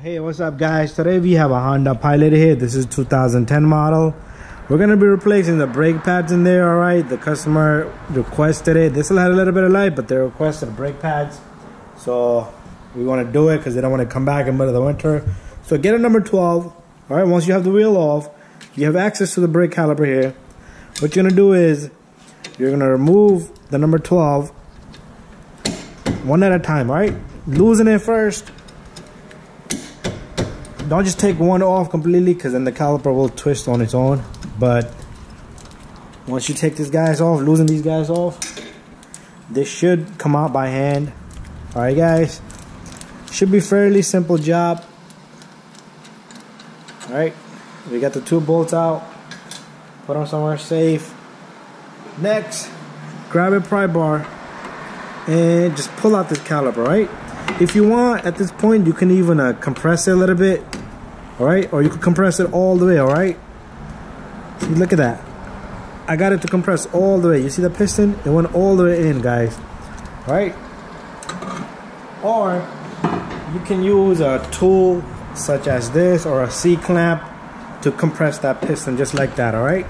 Hey, what's up guys? Today we have a Honda Pilot here. This is 2010 model. We're gonna be replacing the brake pads in there. All right, the customer requested it. This will have a little bit of light, but they requested brake pads, so we want to do it because they don't want to come back in the middle of the winter. So get a number 12. All right, once you have the wheel off, you have access to the brake caliper here. What you're gonna do is you're gonna remove the number 12 one at a time. All right, loosen it first. Don't just take one off completely, because then the caliper will twist on its own. But once you take these guys off, loosen these guys off, this should come out by hand. Alright guys, should be fairly simple job. Alright, we got the 2 bolts out, put them somewhere safe. Next, grab a pry bar and just pull out this caliper. Right, if you want, at this point you can even compress it a little bit. Alright, or you could compress it all the way. Alright, see, look at that, I got it to compress all the way. You see the piston? It went all the way in, guys. Alright, or you can use a tool such as this or a C-clamp to compress that piston just like that. Alright,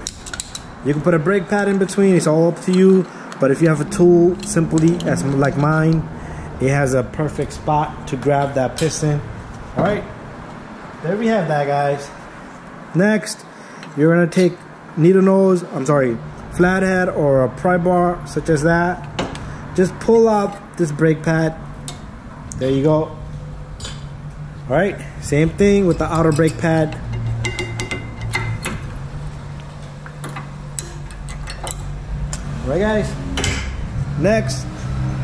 you can put a brake pad in between, it's all up to you. But if you have a tool, simply as like mine, it has a perfect spot to grab that piston. Alright, there we have that, guys. Next, you're gonna take flathead or a pry bar such as that. Just pull out this brake pad. There you go. Alright, same thing with the outer brake pad. Alright guys, next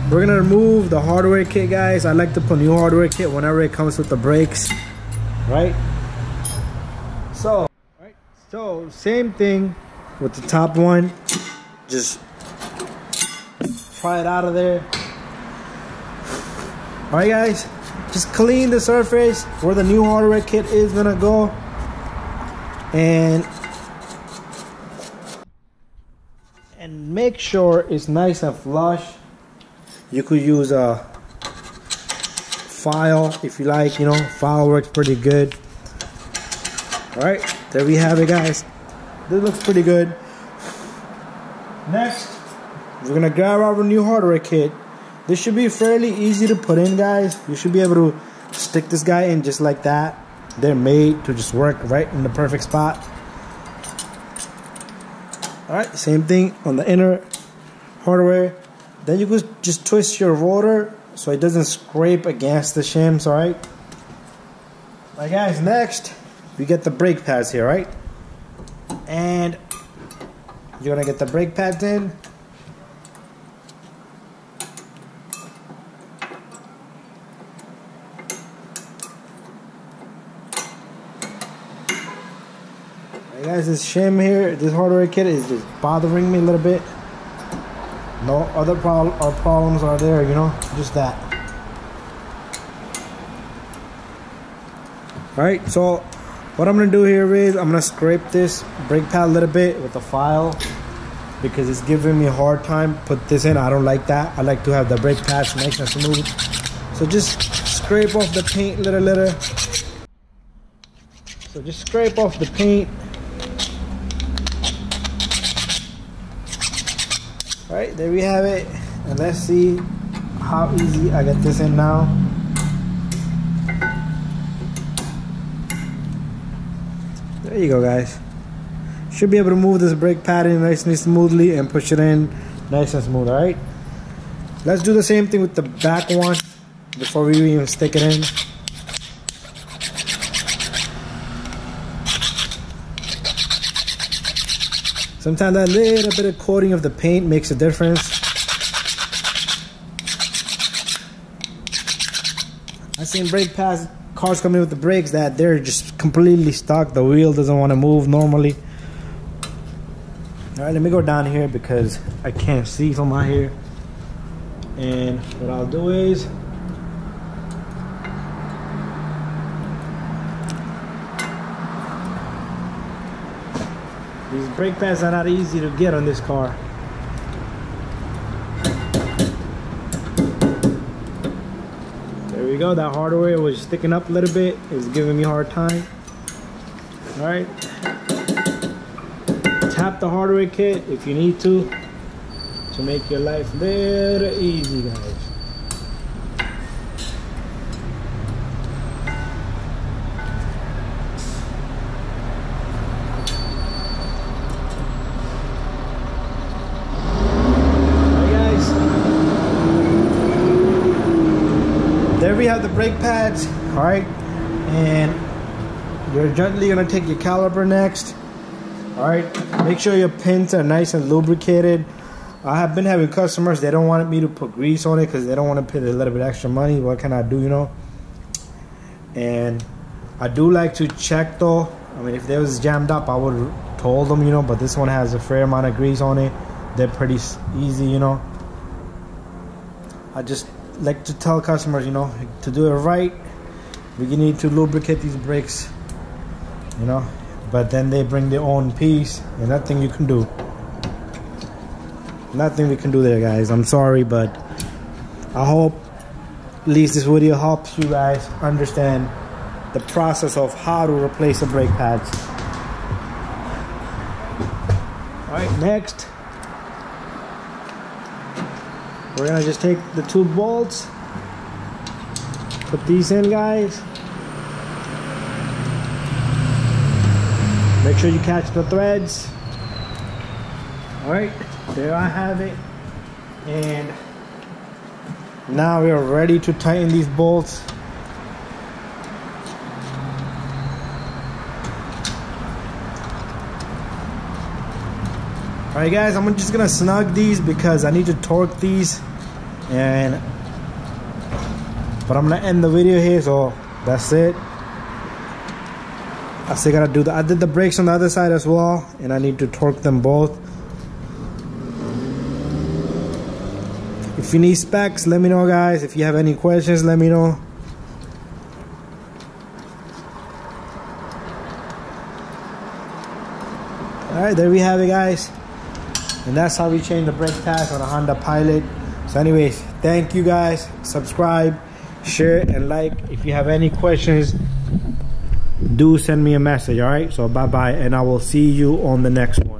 we're gonna remove the hardware kit, guys. I like to put new hardware kit whenever it comes with the brakes. Right, so same thing with the top one. Just pry it out of there. All right guys, just clean the surface where the new hardware kit is gonna go, and make sure it's nice and flush. You could use a file if you like, you know, file works pretty good. Alright, there we have it, guys. This looks pretty good. Next, we're gonna grab our new hardware kit. This should be fairly easy to put in, guys. You should be able to stick this guy in just like that. They're made to just work right in the perfect spot. Alright, same thing on the inner hardware. Then you could just twist your rotor so it doesn't scrape against the shims. Alright. Alright guys, next we get the brake pads here, right? And you're gonna get the brake pads in. Alright guys, this shim here, this hardware kit is just bothering me a little bit. No other problems are there, you know, just that. Alright, so what I'm gonna do here is I'm gonna scrape this brake pad a little bit with a file because it's giving me a hard time. Put this in, I don't like that. I like to have the brake pads nice and smooth. So just scrape off the paint little. So just scrape off the paint. Alright, there we have it, and let's see how easy I get this in now. There you go, guys. Should be able to move this brake pad in nice and smoothly and push it in nice and smooth. Alright, let's do the same thing with the back one before we even stick it in. Sometimes that little bit of coating of the paint makes a difference. I've seen brake pads, cars coming with the brakes that they're just completely stuck. The wheel doesn't want to move normally. Alright, let me go down here because I can't see from out here. And what I'll do is these brake pads are not easy to get on this car. There we you go. That hardware was sticking up a little bit. It was giving me a hard time. All right. Tap the hardware kit if you need to make your life a little easy, guys. There we have the brake pads. All right, and you're gently gonna take your caliper next. All right, make sure your pins are nice and lubricated. I have been having customers, they don't want me to put grease on it because they don't want to pay a little bit extra money. What can I do, you know? And I do like to check though. I mean, if they was jammed up, I would have told them, you know, but this one has a fair amount of grease on it. They're pretty easy, you know. I just like to tell customers, you know, to do it right, we need to lubricate these brakes, you know, but then they bring their own piece and nothing you can do. Nothing we can do there, guys. I'm sorry, but I hope at least this video helps you guys understand the process of how to replace the brake pads. All right, next we're gonna just take the 2 bolts, put these in, guys. Make sure you catch the threads. All right, there I have it. And now we are ready to tighten these bolts. All right, guys, I'm just gonna snug these because I need to torque these, but I'm gonna end the video here, so that's it. I still gotta do I did the brakes on the other side as well, and I need to torque them both. If you need specs, let me know, guys. If you have any questions, let me know. All right, there we have it, guys. And that's how we change the brake pads on a Honda Pilot. So anyways, thank you, guys. Subscribe, share, and like. If you have any questions, do send me a message. All right, so bye bye, and I will see you on the next one.